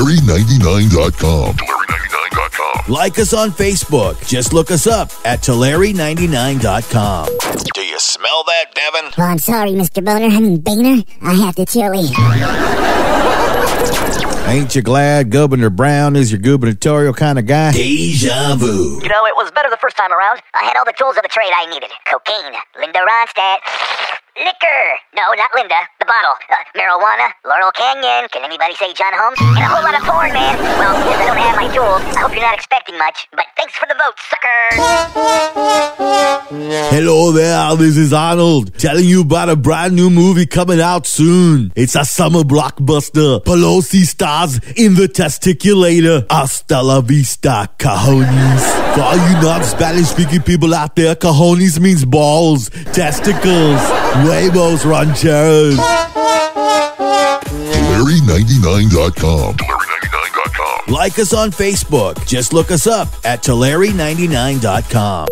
Tulare99.com. Like us on Facebook. Just look us up at Tulare99.com. Do you smell that, Devin? Well, I'm sorry, Mr. Boner. I mean, Boehner. I have the chili. Ain't you glad Governor Brown is your gubernatorial kind of guy? Deja vu. You know, it was better the first time around. I had all the tools of the trade I needed. Cocaine, Linda Ronstadt. Liquor. No, not Linda. The bottle. Marijuana. Laurel Canyon. Can anybody say John Holmes? And a whole lot of porn, man. Well, since I don't have my tools, I hope you're not expecting much. But thanks for the vote, suckers. Hello there, this is Arnold, telling you about a brand new movie coming out soon. It's a summer blockbuster. Pelosi stars in The Testiculator. Hasta la vista, cajones. For all you non-Spanish-speaking people out there, cajones means balls, testicles, huevos rancheros. Tulare99.com. Like us on Facebook. Just look us up at Tulare99.com.